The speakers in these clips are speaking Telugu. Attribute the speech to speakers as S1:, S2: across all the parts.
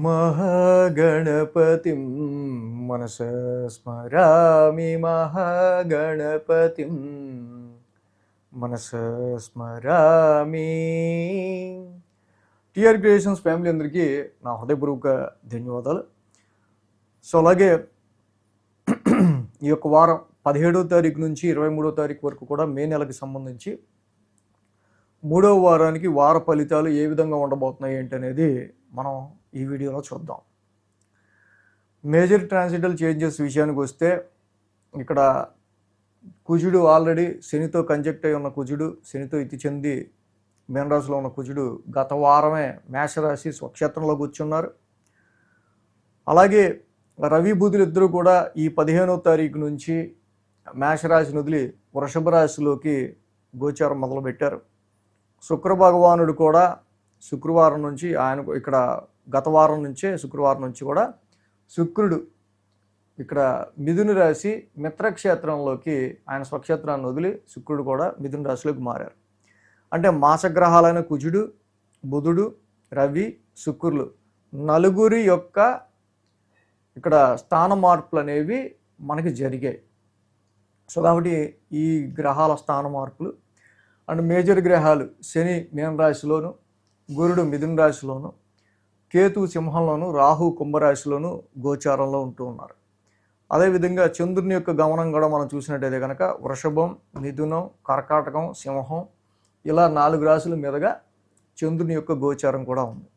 S1: మహాగణపతిం మనసా స్మరామి మహాగణపతిం మనసా స్మరామి. టిఆర్ క్రియేషన్స్ ఫ్యామిలీ అందరికీ నా హృదయపూర్వక ధన్యవాదాలు. సో అలాగే ఈ యొక్క వారం 17వ తారీఖు నుంచి 23వ తారీఖు వరకు కూడా మే నెలకి సంబంధించి 3వ వారానికి వార ఫలితాలు ఏ విధంగా ఉండబోతున్నాయి ఏంటనేది మనం ఈ వీడియోలో చూద్దాం. మేజర్ ట్రాన్సిటల్ చేంజెస్ విషయానికి వస్తే ఇక్కడ కుజుడు ఆల్రెడీ శనితో కంజెక్ట్ అయి ఉన్న కుజుడు, శనితో ఇతి చెంది మీనరాశిలో ఉన్న కుజుడు గత వారమే మేషరాశి స్వక్షేత్రంలో కూర్చున్నారు. అలాగే రవి బుధులు ఇద్దరు కూడా ఈ 15వ తారీఖు నుంచి మేషరాశిని వదిలి వృషభ రాశిలోకి గోచారం మొదలుపెట్టారు. శుక్ర భగవానుడు కూడా శుక్రవారం నుంచి ఆయన ఇక్కడ గత వారం నుంచే శుక్రవారం నుంచి కూడా శుక్రుడు ఇక్కడ మిథున రాశి మిత్రక్షేత్రంలోకి ఆయన స్వక్షేత్రాన్ని వదిలి శుక్రుడు కూడా మిథున రాశిలోకి మారారు. అంటే మాసగ్రహాలైన కుజుడు, బుధుడు, రవి, శుక్రులు నలుగురి యొక్క ఇక్కడ స్థాన మార్పులు అనేవి మనకి జరిగాయి. సో కాబట్టి ఈ గ్రహాల స్థాన మార్పులు అండ్ మేజర్ గ్రహాలు శని మీనరాశిలోను, గురుడు మిథున రాశిలోను, కేతు సింహంలోను, రాహు కుంభరాశిలోను గోచారంలో ఉంటూ ఉన్నారు. అదేవిధంగా చంద్రుని యొక్క గమనం కూడా మనం చూసినట్టయితే కనుక వృషభం, మిథునం, కర్కాటకం, సింహం ఇలా 4 రాశుల మీదుగా చంద్రుని యొక్క గోచారం కూడా ఉంది.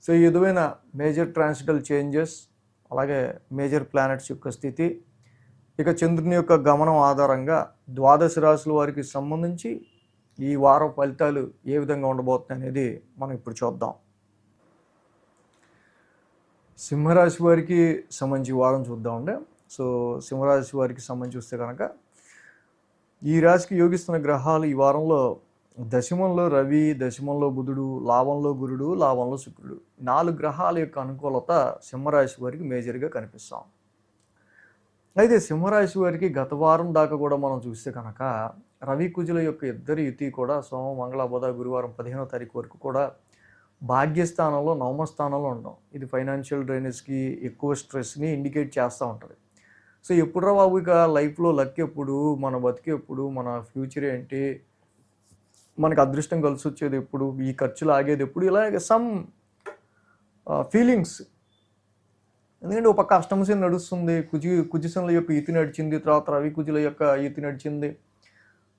S1: సో ఈ విధమైన మేజర్ ట్రాన్సిటల్ చేంజెస్, అలాగే మేజర్ ప్లానెట్స్ యొక్క స్థితి, ఇక చంద్రుని యొక్క గమనం ఆధారంగా ద్వాదశ రాశుల వారికి సంబంధించి ఈ వారం ఫలితాలు ఏ విధంగా ఉండబోతున్నాయి అనేది మనం ఇప్పుడు చూద్దాం. సింహరాశి వారికి సంబంధించి వారం చూద్దామండి. సో సింహరాశి వారికి సంబంధించి చూస్తే కనుక ఈ రాశికి యోగిస్తున్న గ్రహాలు ఈ వారంలో దశమంలో రవి, దశమంలో బుధుడు, లాభంలో గురుడు, లాభంలో శుక్రుడు 4 గ్రహాల యొక్క అనుకూలత సింహరాశి వారికి మేజర్గా కనిపిస్తాం. అయితే సింహరాశి వారికి గత వారం దాకా కూడా మనం చూస్తే కనుక రవి కుజుల యొక్క ఇద్దరి యుతి కూడా సోమ, మంగళ, బుధ, గురువారం 15వ తారీఖు వరకు కూడా భాగ్యస్థానంలో, నవమ స్థానంలో ఉండడం ఇది ఫైనాన్షియల్ డ్రైనేజ్కి ఎక్కువ స్ట్రెస్ని ఇండికేట్ చేస్తూ ఉంటుంది. సో ఎప్పుడురా బాబు ఇక లైఫ్లో లక్ ఎప్పుడు, మన బతికి ఎప్పుడు, మన ఫ్యూచర్ ఏంటి, మనకు అదృష్టం కలిసి వచ్చేది ఎప్పుడు, ఈ ఖర్చులు ఆగేది ఎప్పుడు, ఇలా సమ్ ఫీలింగ్స్. ఎందుకంటే ఒక పక్క అష్టమశని నడుస్తుంది, కుజశనుల యొక్క ఈతి నడిచింది, తర్వాత రవి కుజుల యొక్క ఈతి నడిచింది.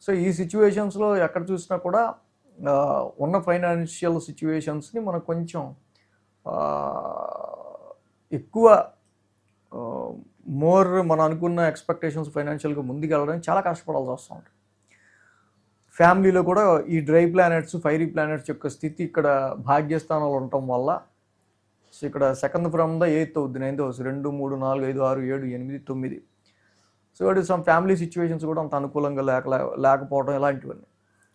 S1: సో ఈ సిచ్యువేషన్స్లో ఎక్కడ చూసినా కూడా ఉన్న ఫైనాన్షియల్ సిచ్యువేషన్స్ని మనం కొంచెం ఎక్కువ మనం అనుకున్న ఎక్స్పెక్టేషన్స్ ఫైనాన్షియల్గా ముందుకెళ్ళడానికి చాలా కష్టపడాల్సి వస్తూ ఉంటుంది. ఫ్యామిలీలో కూడా ఈ డ్రై ప్లానెట్స్, ఫైరీ ప్లానెట్స్ యొక్క స్థితి ఇక్కడ భాగ్యస్థానంలో ఉండటం వల్ల సో ఇక్కడ సెకండ్ ఫ్రమ్ ద 8th అవుద్ది, 9th హౌస్, 2, 3, 4, 5, 6, 7, 8, 9. సో ఇటు సమ్ ఫ్యామిలీ సిచ్యువేషన్స్ కూడా అంత అనుకూలంగా లేకపోవడం ఇలాంటివన్నీ.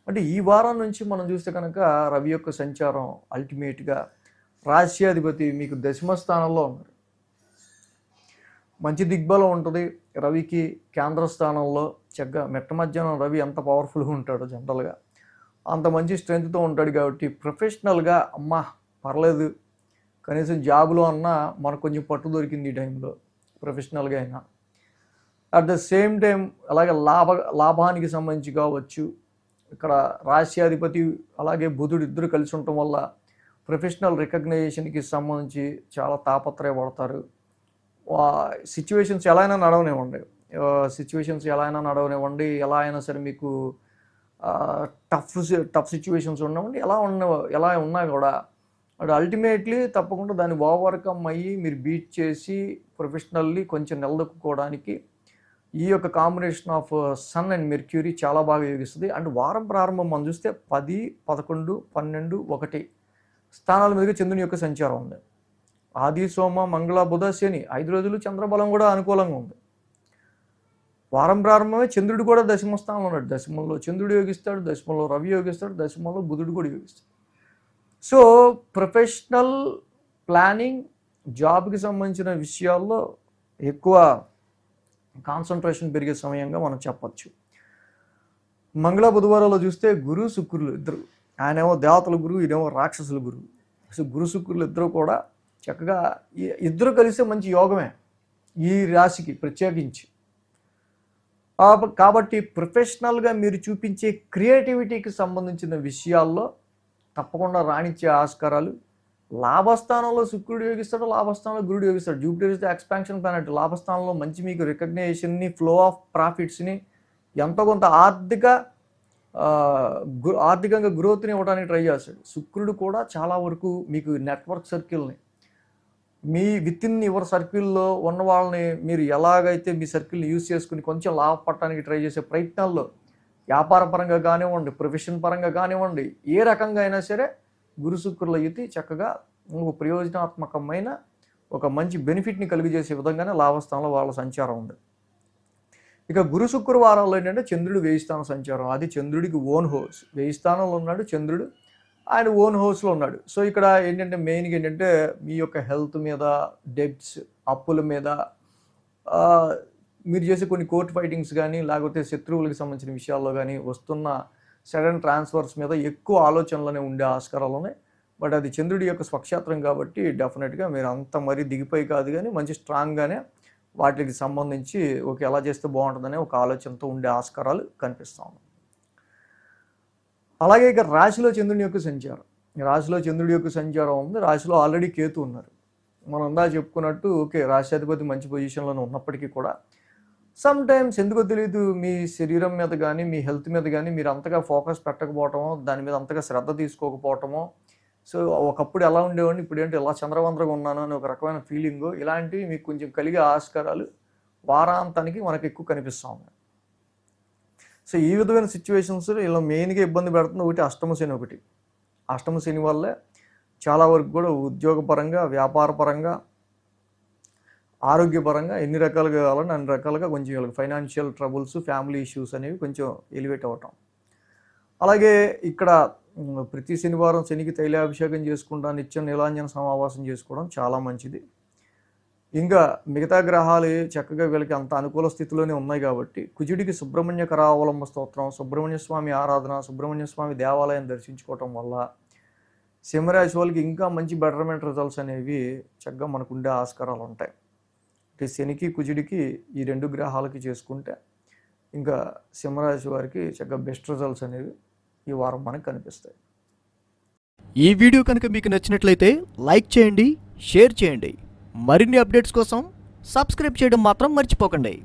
S1: అంటే ఈ వారం నుంచి మనం చూస్తే కనుక రవి యొక్క సంచారం అల్టిమేట్గా రాశ్యాధిపతి మీకు దశమ స్థానంలో ఉన్నారు. మంచి దిగ్బలం ఉంటుంది రవికి. కేంద్ర స్థానంలో చక్కగా మెట్ట మధ్యాహ్నం రవి ఎంత పవర్ఫుల్గా ఉంటాడో జనరల్గా అంత మంచి స్ట్రెంగ్త్తో ఉంటాడు. కాబట్టి ప్రొఫెషనల్గా పర్లేదు కనీసం జాబ్లో అన్నా మనకు కొంచెం పట్టు దొరికింది ఈ టైంలో, ప్రొఫెషనల్గా అయినా. అట్ ద సేమ్ టైం అలాగే లాభానికి సంబంధించి కావచ్చు, ఇక్కడ రాశ్యాధిపతి అలాగే బుధుడు ఇద్దరు కలిసి ఉండటం వల్ల ప్రొఫెషనల్ రికగ్నైజేషన్కి సంబంధించి చాలా తాపత్రయపడతారు. సిచ్యువేషన్స్ ఎలా అయినా నడవనివ్వండి, ఎలా అయినా సరే మీకు టఫ్ సిచ్యువేషన్స్ ఉండవండి, ఎలా ఉన్నా కూడా అది అల్టిమేట్లీ తప్పకుండా దాన్ని ఓవర్కమ్ అయ్యి మీరు బీట్ చేసి ప్రొఫెషనల్లీ కొంచెం నిలదొక్కుకోవడానికి ఈ యొక్క combination of sun and Mercury చాలా బాగా యోగిస్తుంది. అండ్ వారం ప్రారంభం మనం చూస్తే 10, 11, 12, 1 స్థానాల మీదుగా చంద్రుని యొక్క సంచారం ఉంది. ఆది, సోమ, మంగళ, బుధ, శని 5 రోజులు చంద్రబలం కూడా అనుకూలంగా ఉంది. వారం ప్రారంభమే చంద్రుడు కూడా దశమ స్థానంలో ఉన్నాడు. దశమంలో చంద్రుడు యోగిస్తాడు, దశమంలో రవి యోగిస్తాడు, దశమంలో బుధుడు కూడా యోగిస్తాడు. సో ప్రొఫెషనల్ ప్లానింగ్, జాబ్కి సంబంధించిన విషయాల్లో ఎక్కువ కాన్సన్ట్రేషన్ పెరిగే సమయంగా మనం చెప్పచ్చు. మంగళ బుధవారాల్లో చూస్తే గురు, శుక్రులు ఇద్దరు, ఆయనేమో దేవతల గురువు, ఈయనేమో రాక్షసుల గురువు. సో గురు శుక్రులు ఇద్దరు కూడా చక్కగా ఇద్దరు కలిస్తే మంచి యోగమే ఈ రాశికి ప్రత్యేకించి. కాబట్టి ప్రొఫెషనల్గా మీరు చూపించే క్రియేటివిటీకి సంబంధించిన విషయాల్లో తప్పకుండా రాణించే ఆస్కారాలు. లాభస్థానంలో శుక్రుడు యోగిస్తాడు, లాభస్థానంలో గురుడు యోగిస్తాడు. Jupiter is the expansion planet. లాభస్థానంలో మంచి మీకు రికగ్నేషన్ని, ఫ్లో ఆఫ్ ప్రాఫిట్స్ని, ఎంతో కొంత ఆర్థికంగా గ్రోత్ని ఇవ్వడానికి ట్రై చేస్తాడు. శుక్రుడు కూడా చాలా వరకు మీకు నెట్వర్క్ సర్కిల్ని, మీ విత్ ఇన్ యువర్ సర్కిల్లో ఉన్న వాళ్ళని మీరు ఎలాగైతే మీ సర్కిల్ని యూజ్ చేసుకుని కొంచెం లాభపడటానికి ట్రై చేసే ప్రయత్నాల్లో, వ్యాపార పరంగా కానివ్వండి, ప్రొఫెషన్ పరంగా కానివ్వండి, ఏ రకంగా అయినా సరే గురు శుక్రుల యుతి చక్కగా ప్రయోజనాత్మకమైన ఒక మంచి బెనిఫిట్ని కలిగజేసే విధంగానే లాభస్థానంలో వాళ్ళ సంచారం ఉంది. ఇక గురు శుక్రవారాల్లో ఏంటంటే చంద్రుడు 1000 స్థానం సంచారం. అది చంద్రుడికి ఓన్ హౌస్. 1000 స్థానంలో ఉన్నాడు చంద్రుడు, ఆయన ఓన్ హౌస్లో ఉన్నాడు. సో ఇక్కడ ఏంటంటే మెయిన్గా ఏంటంటే మీ యొక్క హెల్త్ మీద, డెబ్ట్స్, అప్పుల మీద, మీరు చేసే కొన్ని కోర్టు ఫైటింగ్స్ కానీ, లేకపోతే శత్రువులకు సంబంధించిన విషయాల్లో కానీ వస్తున్న సడన్ ట్రాన్స్ఫర్స్ మీద ఎక్కువ ఆలోచనలోనే ఉండే ఆస్కారాలు ఉన్నాయి. బట్ అది చంద్రుడి యొక్క స్వక్షేత్రం కాబట్టి డెఫినెట్గా మీరు అంత మరీ దిగిపోయి కాదు, కానీ మంచి స్ట్రాంగ్గానే వాటికి సంబంధించి ఎలా చేస్తే బాగుంటుందనే ఒక ఆలోచనతో ఉండే ఆస్కారాలు కనిపిస్తూ ఉన్నాయి. అలాగే ఇక రాశిలో చంద్రుని యొక్క సంచారం. రాశిలో చంద్రుడి యొక్క సంచారం ఉంది. రాశిలో ఆల్రెడీ కేతు ఉన్నారు. మనం అందా చెప్పుకున్నట్టు రాశ్యాధిపతి మంచి పొజిషన్లో ఉన్నప్పటికీ కూడా సమ్ టైమ్స్ ఎందుకో తెలియదు మీ శరీరం మీద కానీ, మీ హెల్త్ మీద కానీ మీరు అంతగా ఫోకస్ పెట్టకపోవటమో, దాని మీద అంతగా శ్రద్ధ తీసుకోకపోవటమో. సో ఒకప్పుడు ఎలా ఉండేవాడిని, ఇప్పుడు ఏంటి ఇలా చంద్రవందరగా ఉన్నాను అని ఒక రకమైన ఫీలింగు, ఇలాంటివి మీకు కొంచెం కలిగే ఆస్కారాలు వారాంతానికి మనకు ఎక్కువ కనిపిస్తూ ఉన్నాయి. సో ఈ విధమైన సిచ్యువేషన్స్ ఇలా మెయిన్గా ఇబ్బంది పెడుతుంది ఒకటి అష్టమ శని. అష్టమ శని వల్లే చాలా వరకు కూడా ఉద్యోగపరంగా, వ్యాపారపరంగా, ఆరోగ్యపరంగా ఎన్ని రకాలుగా కావాలని అన్ని రకాలుగా కొంచెం వీళ్ళకి ఫైనాన్షియల్ ట్రబుల్స్, ఫ్యామిలీ ఇష్యూస్ అనేవి కొంచెం ఎలివేట్ అవ్వటం. అలాగే ఇక్కడ ప్రతి శనివారం శనికి తైలాభిషేకం చేసుకుంటా, నిత్యం నీలాంజన సమావాసం చేసుకోవడం చాలా మంచిది. ఇంకా మిగతా గ్రహాలు చక్కగా వీళ్ళకి అంత అనుకూల స్థితిలోనే ఉన్నాయి కాబట్టి కుజుడికి సుబ్రహ్మణ్య కరావలంబ స్తోత్రం, సుబ్రహ్మణ్య స్వామి ఆరాధన, సుబ్రహ్మణ్య స్వామి దేవాలయం దర్శించుకోవటం వల్ల సింహరాశి వాళ్ళకి ఇంకా మంచి బెటర్మెంట్ రిజల్ట్స్ అనేవి చక్కగా మనకు ఉండే ఆస్కారాలు ఉంటాయి. శనికి కుజుడికి ఈ 2 గ్రహాలకి చేసుకుంటే ఇంకా సింహరాశి వారికి చక్కగా బెస్ట్ రిజల్ట్స్ అనేవి ఈ వారం మనకు కనిపిస్తాయి.
S2: ఈ వీడియో కనుక మీకు నచ్చినట్లయితే లైక్ చేయండి, షేర్ చేయండి. మరిన్ని అప్డేట్స్ కోసం సబ్స్క్రైబ్ చేయడం మాత్రం మర్చిపోకండి.